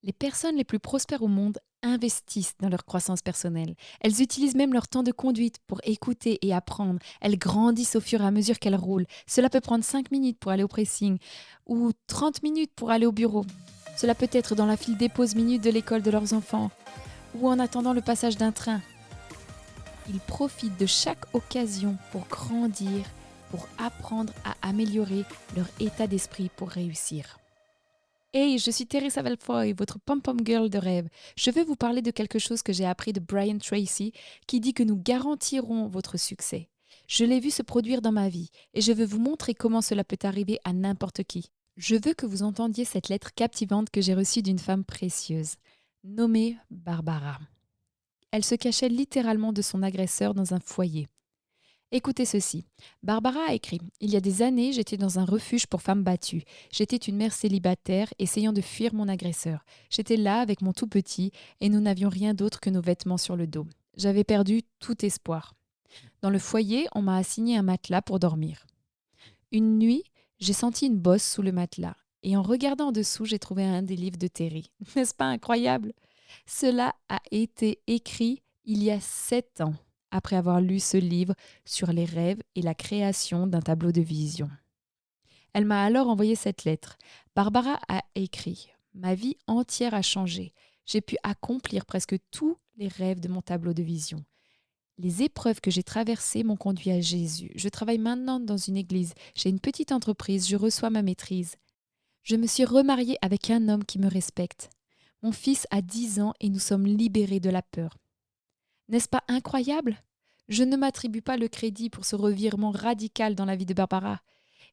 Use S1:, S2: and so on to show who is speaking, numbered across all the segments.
S1: Les personnes les plus prospères au monde investissent dans leur croissance personnelle. Elles utilisent même leur temps de conduite pour écouter et apprendre. Elles grandissent au fur et à mesure qu'elles roulent. Cela peut prendre 5 minutes pour aller au pressing ou 30 minutes pour aller au bureau. Cela peut être dans la file des pauses minutes de l'école de leurs enfants ou en attendant le passage d'un train. Ils profitent de chaque occasion pour grandir, pour apprendre à améliorer leur état d'esprit pour réussir. Hey, je suis Teresa Valfoy, votre pom-pom girl de rêve. Je veux vous parler de quelque chose que j'ai appris de Brian Tracy qui dit que nous garantirons votre succès. Je l'ai vu se produire dans ma vie et je veux vous montrer comment cela peut arriver à n'importe qui. Je veux que vous entendiez cette lettre captivante que j'ai reçue d'une femme précieuse, nommée Barbara. Elle se cachait littéralement de son agresseur dans un foyer. Écoutez ceci. Barbara a écrit: Il y a des années, j'étais dans un refuge pour femmes battues. J'étais une mère célibataire essayant de fuir mon agresseur. J'étais là avec mon tout petit et nous n'avions rien d'autre que nos vêtements sur le dos. J'avais perdu tout espoir. Dans le foyer, on m'a assigné un matelas pour dormir. Une nuit, j'ai senti une bosse sous le matelas et en regardant en dessous, j'ai trouvé un des livres de Terry. N'est-ce pas incroyable? Cela a été écrit il y a 7 ans, après avoir lu ce livre sur les rêves et la création d'un tableau de vision. Elle m'a alors envoyé cette lettre. Barbara a écrit: Ma vie entière a changé. J'ai pu accomplir presque tous les rêves de mon tableau de vision. Les épreuves que j'ai traversées m'ont conduit à Jésus. Je travaille maintenant dans une église. J'ai une petite entreprise. Je reçois ma maîtrise. Je me suis remariée avec un homme qui me respecte. Mon fils a 10 ans et nous sommes libérés de la peur. N'est-ce pas incroyable? Je ne m'attribue pas le crédit pour ce revirement radical dans la vie de Barbara.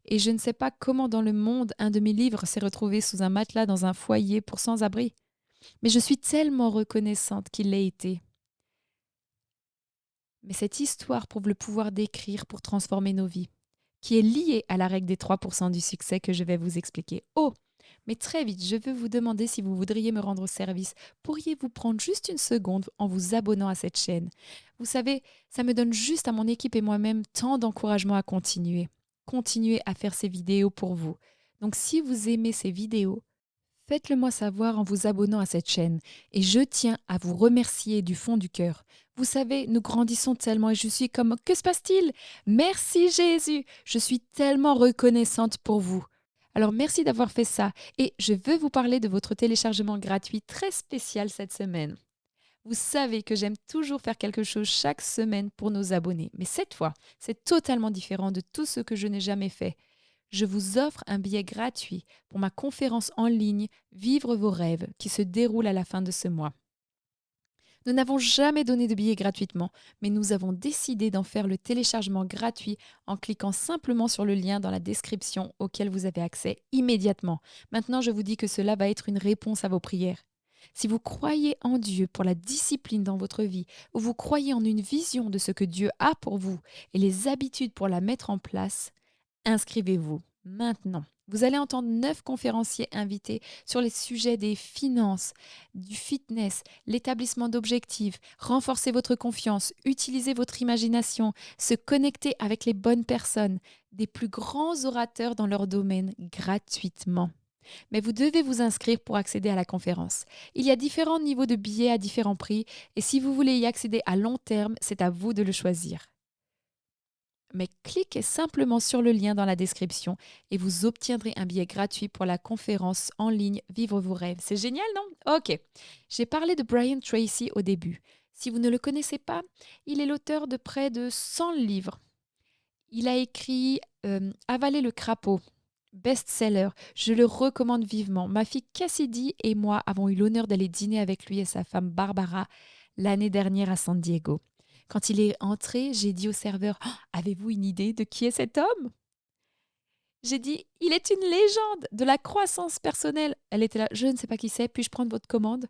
S1: Et je ne sais pas comment dans le monde un de mes livres s'est retrouvé sous un matelas dans un foyer pour sans-abri. Mais je suis tellement reconnaissante qu'il l'ait été. Mais cette histoire prouve le pouvoir d'écrire pour transformer nos vies, qui est liée à la règle des 3% du succès que je vais vous expliquer. Oh, mais très vite, je veux vous demander si vous voudriez me rendre service. Pourriez-vous prendre juste une seconde en vous abonnant à cette chaîne? Vous savez, ça me donne juste à mon équipe et moi-même tant d'encouragement à continuer. Continuer à faire ces vidéos pour vous. Donc si vous aimez ces vidéos, faites-le moi savoir en vous abonnant à cette chaîne. Et je tiens à vous remercier du fond du cœur. Vous savez, nous grandissons tellement et je suis comme: que se passe-t-il? Merci Jésus, je suis tellement reconnaissante pour vous. Alors merci d'avoir fait ça et je veux vous parler de votre téléchargement gratuit très spécial cette semaine. Vous savez que j'aime toujours faire quelque chose chaque semaine pour nos abonnés, mais cette fois, c'est totalement différent de tout ce que je n'ai jamais fait. Je vous offre un billet gratuit pour ma conférence en ligne Vivre vos rêves qui se déroule à la fin de ce mois. Nous n'avons jamais donné de billets gratuitement, mais nous avons décidé d'en faire le téléchargement gratuit en cliquant simplement sur le lien dans la description auquel vous avez accès immédiatement. Maintenant, je vous dis que cela va être une réponse à vos prières. Si vous croyez en Dieu pour la discipline dans votre vie, ou vous croyez en une vision de ce que Dieu a pour vous et les habitudes pour la mettre en place, inscrivez-vous maintenant. Vous allez entendre 9 conférenciers invités sur les sujets des finances, du fitness, l'établissement d'objectifs, renforcer votre confiance, utiliser votre imagination, se connecter avec les bonnes personnes, des plus grands orateurs dans leur domaine gratuitement. Mais vous devez vous inscrire pour accéder à la conférence. Il y a différents niveaux de billets à différents prix et si vous voulez y accéder à long terme, c'est à vous de le choisir. Mais cliquez simplement sur le lien dans la description et vous obtiendrez un billet gratuit pour la conférence en ligne Vivre vos rêves. C'est génial, non? Ok. J'ai parlé de Brian Tracy au début. Si vous ne le connaissez pas, il est l'auteur de près de 100 livres. Il a écrit Avaler le crapaud, best-seller. Je le recommande vivement. Ma fille Cassidy et moi avons eu l'honneur d'aller dîner avec lui et sa femme Barbara l'année dernière à San Diego. Quand il est entré, j'ai dit au serveur: Oh, avez-vous une idée de qui est cet homme? J'ai dit: il est une légende de la croissance personnelle. Elle était là: je ne sais pas qui c'est, puis-je prendre votre commande?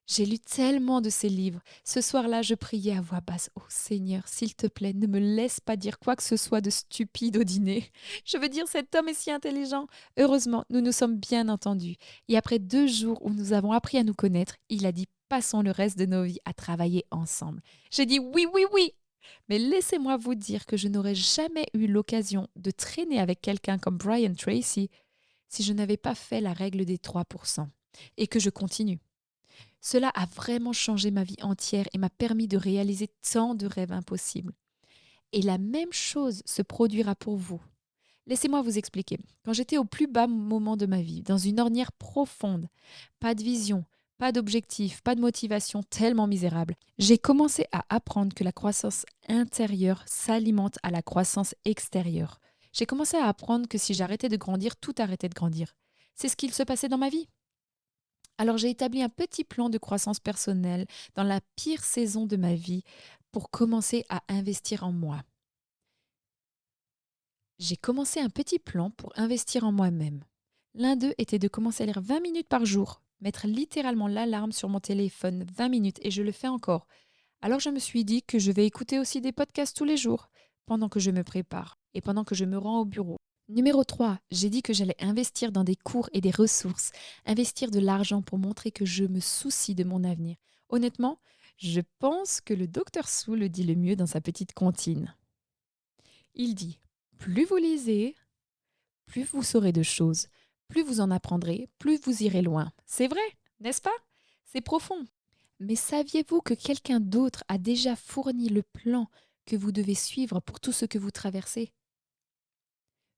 S1: J'ai lu tellement de ses livres. Ce soir-là, je priais à voix basse: Oh Seigneur, s'il te plaît, ne me laisse pas dire quoi que ce soit de stupide au dîner. Je veux dire, cet homme est si intelligent. Heureusement, nous nous sommes bien entendus. Et après 2 jours où nous avons appris à nous connaître, il a dit: passons le reste de nos vies à travailler ensemble. J'ai dit: oui, oui, oui. Mais laissez-moi vous dire que je n'aurais jamais eu l'occasion de traîner avec quelqu'un comme Brian Tracy si je n'avais pas fait la règle des 3%. et que je continue. Cela a vraiment changé ma vie entière et m'a permis de réaliser tant de rêves impossibles. Et la même chose se produira pour vous. Laissez-moi vous expliquer. Quand j'étais au plus bas moment de ma vie, dans une ornière profonde, pas de vision, pas d'objectif, pas de motivation, tellement misérable, j'ai commencé à apprendre que la croissance intérieure s'alimente à la croissance extérieure. J'ai commencé à apprendre que si j'arrêtais de grandir, tout arrêtait de grandir. C'est ce qu'il se passait dans ma vie. Alors j'ai établi un petit plan de croissance personnelle dans la pire saison de ma vie pour commencer à investir en moi. J'ai commencé un petit plan pour investir en moi-même. L'un d'eux était de commencer à lire 20 minutes par jour, mettre littéralement l'alarme sur mon téléphone 20 minutes et je le fais encore. Alors je me suis dit que je vais écouter aussi des podcasts tous les jours pendant que je me prépare et pendant que je me rends au bureau. Numéro 3, j'ai dit que j'allais investir dans des cours et des ressources, investir de l'argent pour montrer que je me soucie de mon avenir. Honnêtement, je pense que le docteur Sou le dit le mieux dans sa petite comptine. Il dit: plus vous lisez, plus vous saurez de choses, plus vous en apprendrez, plus vous irez loin. C'est vrai, n'est-ce pas? C'est profond. Mais saviez-vous que quelqu'un d'autre a déjà fourni le plan que vous devez suivre pour tout ce que vous traversez?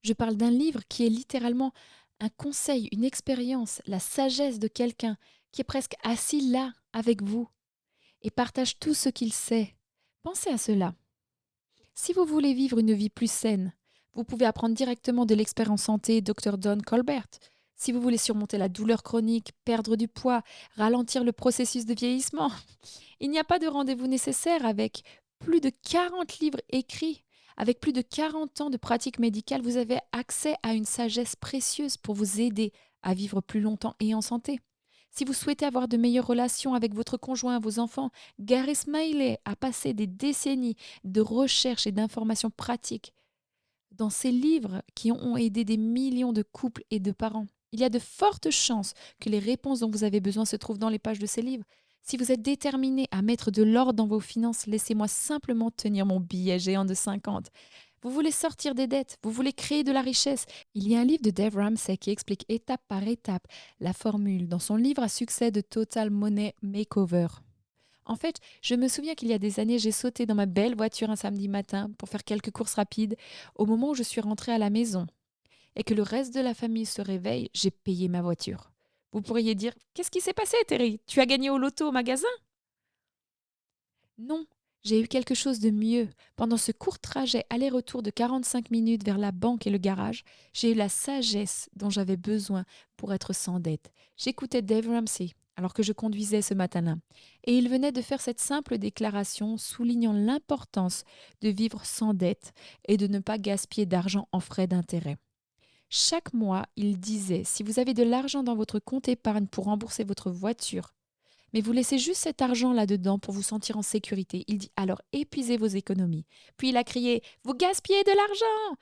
S1: Je parle d'un livre qui est littéralement un conseil, une expérience, la sagesse de quelqu'un qui est presque assis là avec vous et partage tout ce qu'il sait. Pensez à cela. Si vous voulez vivre une vie plus saine, vous pouvez apprendre directement de l'expert en santé Dr. Don Colbert. Si vous voulez surmonter la douleur chronique, perdre du poids, ralentir le processus de vieillissement, il n'y a pas de rendez-vous nécessaire avec plus de 40 livres écrits. Avec plus de 40 ans de pratique médicale, vous avez accès à une sagesse précieuse pour vous aider à vivre plus longtemps et en santé. Si vous souhaitez avoir de meilleures relations avec votre conjoint, vos enfants, Gary Smiley a passé des décennies de recherche et d'informations pratiques dans ces livres qui ont aidé des millions de couples et de parents. Il y a de fortes chances que les réponses dont vous avez besoin se trouvent dans les pages de ces livres. Si vous êtes déterminé à mettre de l'ordre dans vos finances, laissez-moi simplement tenir mon billet géant de 50. Vous voulez sortir des dettes, vous voulez créer de la richesse. Il y a un livre de Dave Ramsey qui explique étape par étape la formule dans son livre à succès de Total Money Makeover. En fait, je me souviens qu'il y a des années, j'ai sauté dans ma belle voiture un samedi matin pour faire quelques courses rapides. Au moment où je suis rentrée à la maison et que le reste de la famille se réveille, j'ai payé ma voiture. Vous pourriez dire: qu'est-ce qui s'est passé, Terry? Tu as gagné au loto au magasin? Non, j'ai eu quelque chose de mieux. Pendant ce court trajet aller-retour de 45 minutes vers la banque et le garage, j'ai eu la sagesse dont j'avais besoin pour être sans dette. J'écoutais Dave Ramsey alors que je conduisais ce matin-là, et il venait de faire cette simple déclaration soulignant l'importance de vivre sans dette et de ne pas gaspiller d'argent en frais d'intérêt. Chaque mois, il disait: si vous avez de l'argent dans votre compte épargne pour rembourser votre voiture, mais vous laissez juste cet argent là-dedans pour vous sentir en sécurité. Il dit: alors épuisez vos économies. Puis il a crié: vous gaspillez de l'argent!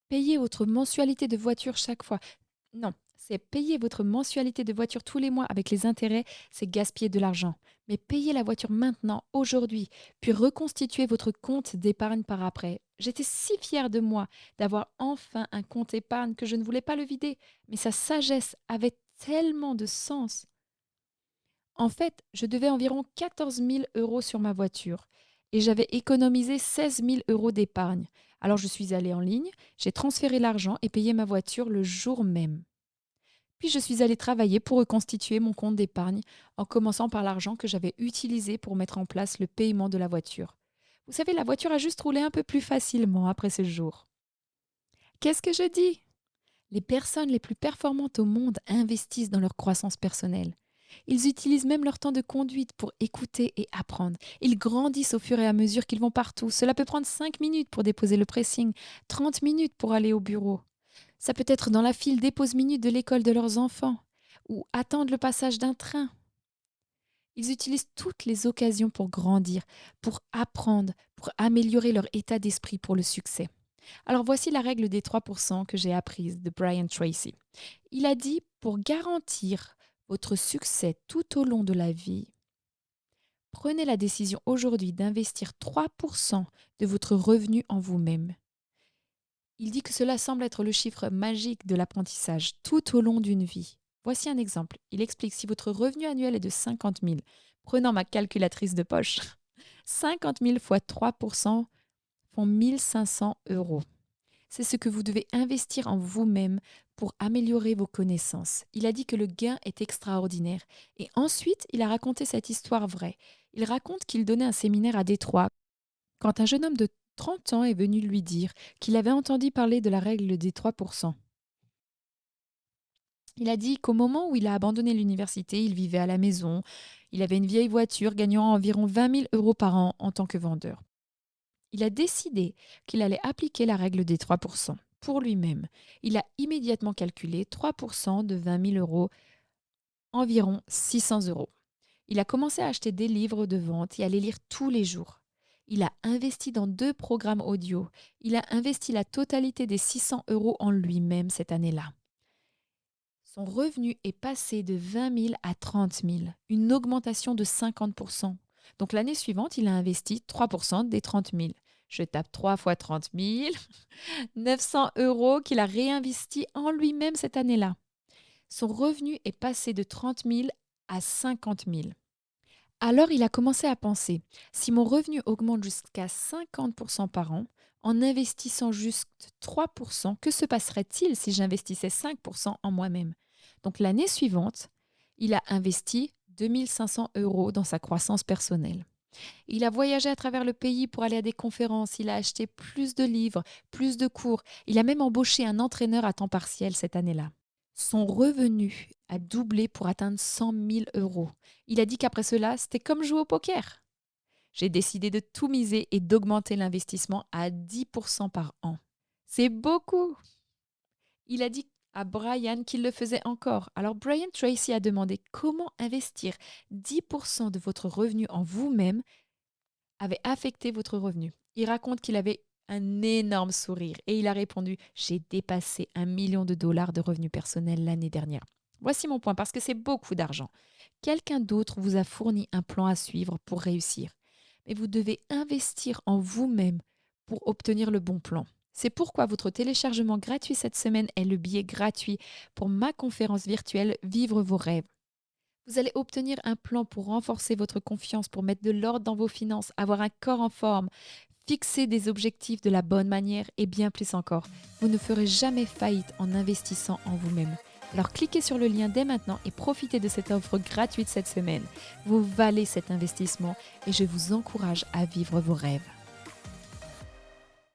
S1: Payez votre mensualité de voiture chaque fois. Non, c'est payer votre mensualité de voiture tous les mois avec les intérêts, c'est gaspiller de l'argent. Mais payez la voiture maintenant, aujourd'hui, puis reconstituez votre compte d'épargne par après. J'étais si fière de moi d'avoir enfin un compte épargne que je ne voulais pas le vider, mais sa sagesse avait tellement de sens. En fait, je devais environ 14 000 € sur ma voiture et j'avais économisé 16 000 € d'épargne. Alors je suis allée en ligne, j'ai transféré l'argent et payé ma voiture le jour même. Puis je suis allée travailler pour reconstituer mon compte d'épargne en commençant par l'argent que j'avais utilisé pour mettre en place le paiement de la voiture. Vous savez, la voiture a juste roulé un peu plus facilement après ce jour. Qu'est-ce que je dis? Les personnes les plus performantes au monde investissent dans leur croissance personnelle. Ils utilisent même leur temps de conduite pour écouter et apprendre. Ils grandissent au fur et à mesure qu'ils vont partout. Cela peut prendre 5 minutes pour déposer le pressing, 30 minutes pour aller au bureau. Ça peut être dans la file des pauses minutes de l'école de leurs enfants ou attendre le passage d'un train. Ils utilisent toutes les occasions pour grandir, pour apprendre, pour améliorer leur état d'esprit pour le succès. Alors voici la règle des 3% que j'ai apprise de Brian Tracy. Il a dit: pour garantir votre succès tout au long de la vie, prenez la décision aujourd'hui d'investir 3% de votre revenu en vous-même. Il dit que cela semble être le chiffre magique de l'apprentissage tout au long d'une vie. Voici un exemple. Il explique si votre revenu annuel est de 50 000. Prenant ma calculatrice de poche, 50 000 fois 3% font 1500 euros. C'est ce que vous devez investir en vous-même pour améliorer vos connaissances. Il a dit que le gain est extraordinaire. Et ensuite, il a raconté cette histoire vraie. Il raconte qu'il donnait un séminaire à Détroit quand un jeune homme de 30 ans est venu lui dire qu'il avait entendu parler de la règle des 3%. Il a dit qu'au moment où il a abandonné l'université, il vivait à la maison, il avait une vieille voiture gagnant environ 20 000 euros par an en tant que vendeur. Il a décidé qu'il allait appliquer la règle des 3% pour lui-même. Il a immédiatement calculé 3% de 20 000 euros, environ 600 euros. Il a commencé à acheter des livres de vente et à les lire tous les jours. Il a investi dans 2 programmes audio. Il a investi la totalité des 600 euros en lui-même cette année-là. Son revenu est passé de 20 000 à 30 000, une augmentation de 50%. Donc l'année suivante, il a investi 3% des 30 000. Je tape 3 fois 30 000, 900 euros qu'il a réinvesti en lui-même cette année-là. Son revenu est passé de 30 000 à 50 000. Alors il a commencé à penser, si mon revenu augmente jusqu'à 50% par an, en investissant juste 3%, que se passerait-il si j'investissais 5% en moi-même? Donc l'année suivante, il a investi 2 500 euros dans sa croissance personnelle. Il a voyagé à travers le pays pour aller à des conférences, il a acheté plus de livres, plus de cours, il a même embauché un entraîneur à temps partiel cette année-là. Son revenu a doublé pour atteindre 100 000 euros. Il a dit qu'après cela, c'était comme jouer au poker. J'ai décidé de tout miser et d'augmenter l'investissement à 10% par an. C'est beaucoup. Il a dit à Brian qu'il le faisait encore. Alors Brian Tracy a demandé comment investir 10% de votre revenu en vous-même avait affecté votre revenu. Il raconte qu'il avait un énorme sourire et il a répondu: j'ai dépassé 1 million de dollars de revenus personnels l'année dernière. Voici mon point, parce que c'est beaucoup d'argent. Quelqu'un d'autre vous a fourni un plan à suivre pour réussir. Mais vous devez investir en vous-même pour obtenir le bon plan. C'est pourquoi votre téléchargement gratuit cette semaine est le billet gratuit pour ma conférence virtuelle Vivre vos rêves. Vous allez obtenir un plan pour renforcer votre confiance, pour mettre de l'ordre dans vos finances, avoir un corps en forme, fixer des objectifs de la bonne manière et bien plus encore. Vous ne ferez jamais faillite en investissant en vous-même. Alors cliquez sur le lien dès maintenant et profitez de cette offre gratuite cette semaine. Vous valez cet investissement et je vous encourage à vivre vos rêves.